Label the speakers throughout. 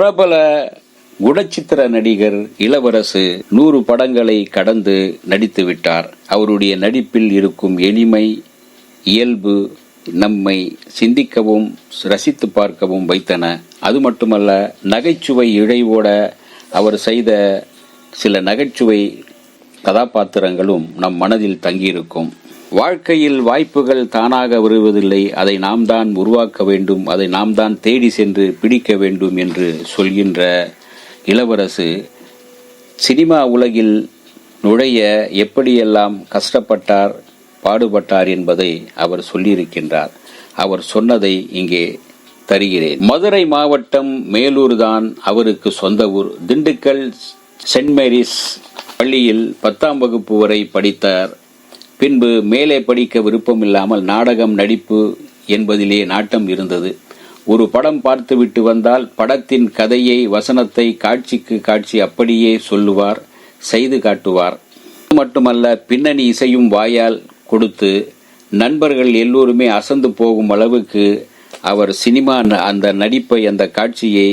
Speaker 1: பிரபல குணச்சித்திர நடிகர் இளவரசு 100 படங்களை கடந்து நடித்துவிட்டார். அவருடைய நடிப்பில் இருக்கும் எளிமை, இயல்பு நம்மை சிந்திக்கவும் ரசித்து பார்க்கவும் வைத்தன. அது மட்டுமல்ல, நகைச்சுவை இழைவோட அவர் செய்த சில நகைச்சுவை கதாபாத்திரங்களும் நம் மனதில் தங்கியிருக்கும். வாழ்க்கையில் வாய்ப்புகள் தானாக வருவதில்லை, அதை நாம் தான் உருவாக்க வேண்டும், அதை நாம் தான் தேடி சென்று பிடிக்க வேண்டும் என்று சொல்கின்ற இளவரசு சினிமா உலகில் நுழைய எப்படியெல்லாம் கஷ்டப்பட்டார், பாடுபட்டார் என்பதை அவர் சொல்லியிருக்கின்றார். அவர் சொன்னதை இங்கே தருகிறேன். மதுரை மாவட்டம் மேலூர் தான் அவருக்கு சொந்த ஊர். திண்டுக்கல் சென்ட் மேரிஸ் பள்ளியில் 10ஆம் வகுப்பு வரை படித்தார். பின்பு மேலே படிக்க விருப்பமில்லாமல் நாடகம், நடிப்பு என்பதிலே நாட்டம் இருந்தது. ஒரு படம் பார்த்துவிட்டு வந்தால் படத்தின் கதையை, வசனத்தை காட்சிக்கு காட்சி அப்படியே சொல்லுவார், செய்து காட்டுவார். மட்டுமல்ல, பின்னணி இசையும் வாயால் கொடுத்து நண்பர்கள் எல்லோருமே அசந்து போகும் அளவுக்கு அவர் சினிமா அந்த நடிப்பை, அந்த காட்சியை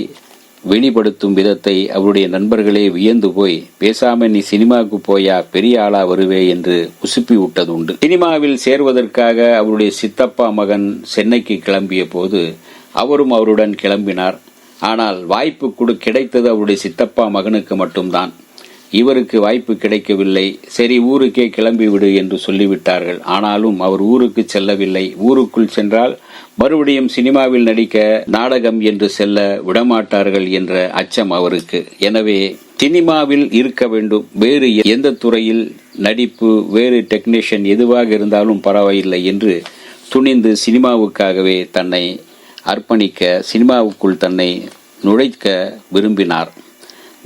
Speaker 1: வெளிப்படுத்தும் விதத்தை அவருடைய நண்பர்களே வியந்து போய், பேசாம நீ சினிமாவுக்கு போயா, பெரிய ஆளா வருவே என்று உசுப்பி விட்டது உண்டு. சினிமாவில் சேர்வதற்காக அவருடைய சித்தப்பா மகன் சென்னைக்கு கிளம்பிய போது அவரும் அவருடன் கிளம்பினார். ஆனால் வாய்ப்பு கிடைத்தது அவருடைய சித்தப்பா மகனுக்கு மட்டும்தான். இவருக்கு வாய்ப்பு கிடைக்கவில்லை. சரி, ஊருக்கே கிளம்பிவிடு என்று சொல்லிவிட்டார்கள். ஆனாலும் அவர் ஊருக்கு செல்லவில்லை. ஊருக்குள் சென்றால் மறுபடியும் சினிமாவில் நடிக்க, நாடகம் என்று செல்ல விடமாட்டார்கள் என்ற அச்சம் அவருக்கு. எனவே சினிமாவில் இருக்க வேண்டும், வேறு எந்த துறையில் நடிப்பு, வேறு டெக்னீஷியன் எதுவாக இருந்தாலும் பரவாயில்லை என்று துணிந்து சினிமாவுக்காகவே தன்னை அர்ப்பணிக்க, சினிமாவுக்குள் தன்னை நுழைக்க விரும்பினார்.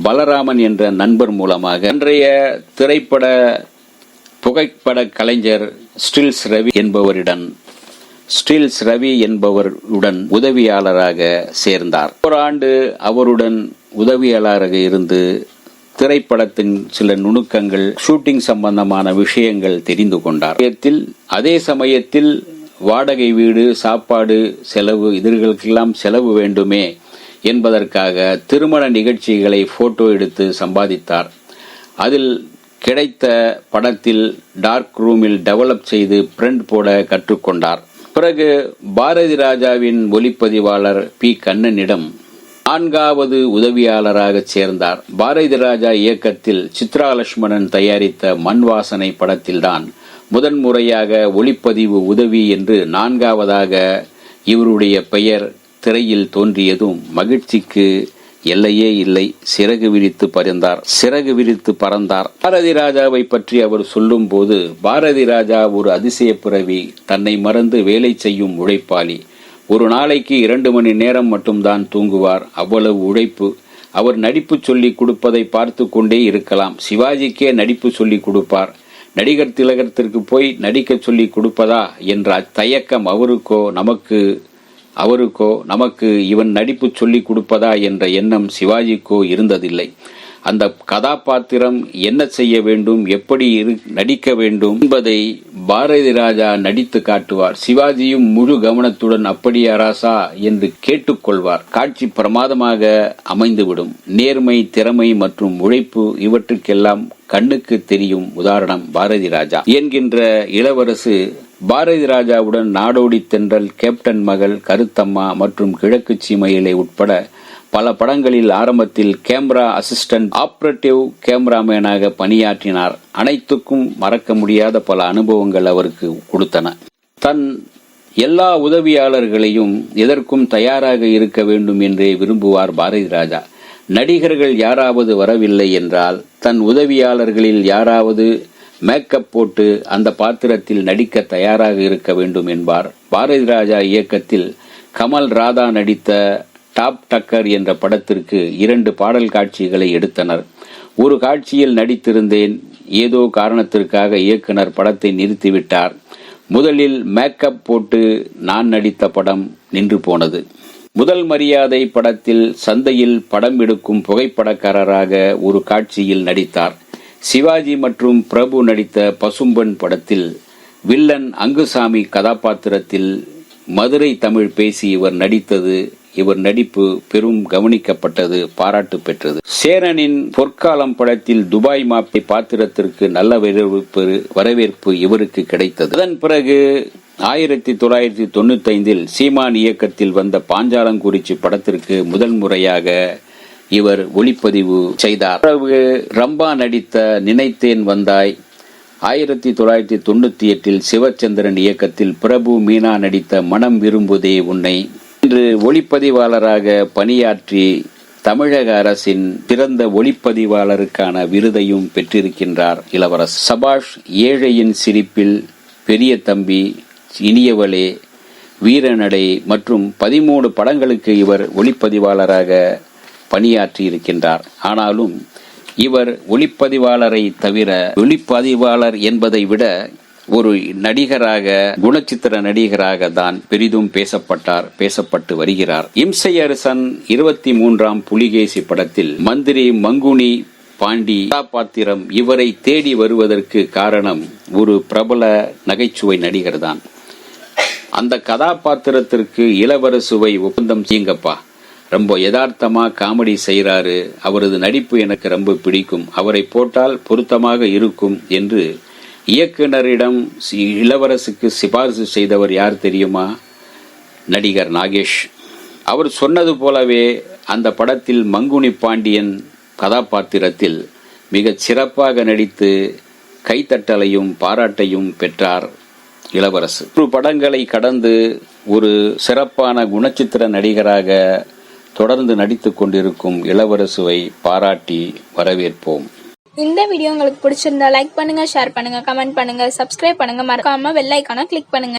Speaker 1: பலராமன் என்ற நண்பர் மூலமாக அன்றைய திரைப்பட புகைப்பட கலைஞர் ஸ்டில்ஸ் ரவி என்பவருடன் உதவியாளராக சேர்ந்தார். ஓராண்டு அவருடன் உதவியாளராக இருந்து திரைப்படத்தின் சில நுணுக்கங்கள், ஷூட்டிங் சம்பந்தமான விஷயங்கள் தெரிந்து கொண்டார். அதே சமயத்தில் வாடகை வீடு, சாப்பாடு செலவு, இதற்கெல்லாம் செலவு வேண்டுமே என்பதற்காக திருமண நிகழ்ச்சிகளை போட்டோ எடுத்து சம்பாதித்தார். அதில் கிடைத்த படத்தில் டார்க் ரூமில் டெவலப் செய்து பிரிண்ட் போட கற்றுக்கொண்டார். பிறகு பாரதி ராஜாவின் ஒளிப்பதிவாளர் பி. கண்ணனிடம் 4வது உதவியாளராக சேர்ந்தார். பாரதி ராஜா இயக்கத்தில் சித்ரா லட்சுமணன் தயாரித்த மண் வாசனை படத்தில்தான் முதன்முறையாக ஒளிப்பதிவு உதவி என்று 4வதாக இவருடைய பெயர் திரையில் தோன்றியதும் மகிழ்ச்சிக்கு எல்லையே இல்லை. சிறகு விரித்து பறந்தார். பாரதி ராஜாவை பற்றி அவர் சொல்லும் போது, பாரதி ராஜா ஒரு அதிசய பிறவி, தன்னை மறந்து வேலை செய்யும் உழைப்பாளி. ஒரு நாளைக்கு 2 மணி நேரம் மட்டும்தான் தூங்குவார். அவ்வளவு உழைப்பு. அவர் நடிப்பு சொல்லிக் கொடுப்பதை பார்த்து கொண்டே இருக்கலாம். சிவாஜிக்கே நடிப்பு சொல்லிக் கொடுப்பார். நடிகர் திலகத்திற்கு போய் நடிக்க சொல்லிக் கொடுப்பதா என்ற தயக்கம் அவருக்கோ நமக்கு இவன் நடிப்பு சொல்லிக் கொடுப்பதா என்ற எண்ணம் சிவாஜிக்கோ இருந்ததில்லை. அந்த கதாபாத்திரம் என்ன செய்ய வேண்டும், எப்படி நடிக்க வேண்டும் என்பதை பாரதி ராஜா நடித்து காட்டுவார். சிவாஜியும் முழு கவனத்துடன் அப்படியா ராசா என்று கேட்டுக்கொள்வார். காட்சி பிரமாதமாக அமைந்துவிடும். நேர்மை, திறமை மற்றும் உழைப்பு இவற்றுக்கெல்லாம் கண்ணுக்கு தெரியும் உதாரணம் பாரதி ராஜா என்கின்ற இளவரசு பாரதி ராஜாவுடன் நாடோடி தென்றல், கேப்டன் மகள், கருத்தம்மா மற்றும் கிழக்கு சீமையிலே உட்பட பல படங்களில் ஆரம்பத்தில் கேமரா அசிஸ்டன்ட், ஆபரேட்டிவ் கேமராமேனாக பணியாற்றினார். அனைத்துக்கும் மறக்க முடியாத பல அனுபவங்கள் அவருக்கு கொடுத்தன. தன் எல்லா உதவியாளர்களையும் எதற்கும் தயாராக இருக்க வேண்டும் என்றே விரும்புவார் பாரதி ராஜா. நடிகர்கள் யாராவது வரவில்லை என்றால் தன் உதவியாளர்களில் யாராவது மேக்கப் போட்டு அந்த பாத்திரத்தில் நடிக்க தயாராக இருக்க வேண்டும் என்பார். பாரதி ராஜா இயக்கத்தில் கமல், ராதா நடித்த டாப் டக்கர் என்ற படத்திற்கு 2 பாடல் காட்சிகளை எடுத்தனர். ஒரு காட்சியில் நடித்திருந்தேன். ஏதோ காரணத்திற்காக இயக்குனர் படத்தை நிறுத்திவிட்டார். முதலில் மேக்கப் போட்டு நான் நடித்த படம் நின்று போனது. முதல் மரியாதை படத்தில் சந்தையில் படம் எடுக்கும் புகைப்படக்காரராக ஒரு காட்சியில் நடித்தார். சிவாஜி மற்றும் பிரபு நடித்த பசும்பொன் படத்தில் வில்லன் அங்குசாமி கதாபாத்திரத்தில் மதுரை தமிழ் பேசி இவர் நடித்தது இவர் நடிப்பு பெரும் கவனிக்கப்பட்டது, பாராட்டு பெற்றது. சேரனின் பொற்காலம் படத்தில் துபாய் மாப்பை பாத்திரத்திற்கு நல்ல வரவேற்பு இவருக்கு கிடைத்தது. அதன் பிறகு 1995 சீமான் இயக்கத்தில் வந்த பாஞ்சாலங்குறிச்சி படத்திற்கு முதல் முறையாக இவர் ஒளிப்பதிவு செய்தார். பிறகு ரம்பா நடித்த நினைத்தேன் வந்தாய், 1998 சிவச்சந்திரன் இயக்கத்தில் பிரபு மீனா நடித்த மனம் விரும்புதே உன்னை, இன்று ஒளிப்பதிவாளராக பணியாற்றி தமிழக அரசின் சிறந்த ஒளிப்பதிவாளருக்கான விருதையும் பெற்றிருக்கின்றார் இளவரசர். சபாஷ், ஏழையின் சிரிப்பில், பெரிய தம்பி, இனியவளே, வீரநடை மற்றும் 13 படங்களுக்கு இவர் ஒளிப்பதிவாளராக பணியாற்றி இருக்கின்றார். ஆனாலும் இவர் ஒளிப்பதிவாளரை தவிர ஒளிப்பதிவாளர் என்பதை விட ஒரு நடிகராக, குணச்சித்திர நடிகராக தான் பெரிதும் பேசப்பட்டு வருகிறார். இம்சை அரசன் 23ஆம் புலிகேசி படத்தில் மந்திரி மங்குனி பாண்டி கதாபாத்திரம் இவரை தேடி வருவதற்கு காரணம் ஒரு பிரபல நகைச்சுவை நடிகர் தான். அந்த கதாபாத்திரத்திற்கு இளவரசுவை ஒப்பந்தம் செய்யுங்கப்பா, ரொம்ப யதார்த்தமா காமெடி செய்யறாரு, அவரது நடிப்பு எனக்கு ரொம்ப பிடிக்கும், அவரை போட்டால் பொருத்தமாக இருக்கும் என்று இயக்குனரிடம் இளவரசுக்கு சிபாரிசு செய்தவர் யார் தெரியுமா? நடிகர் நாகேஷ். அவர் சொன்னது போலவே அந்த படத்தில் மங்குனி பாண்டியன் கதாபாத்திரத்தில் மிகச் சிறப்பாக நடித்து கைத்தட்டலையும் பாராட்டையும் பெற்றார் இளவரசு. 100 படங்களை கடந்து ஒரு சிறப்பான குணச்சித்திர நடிகராக தொடர்ந்து நடித்துக் கொண்டிருக்கும் இளவரசுவை பாராட்டி வரவேற்போம்.
Speaker 2: இந்த வீடியோ உங்களுக்கு பிடிச்சிருந்தா லைக் பண்ணுங்க, ஷேர் பண்ணுங்க, கமெண்ட் பண்ணுங்க, சப்ஸ்கிரைப் பண்ணுங்க, மறக்காம பெல் ஐகானை கிளிக் பண்ணுங்க.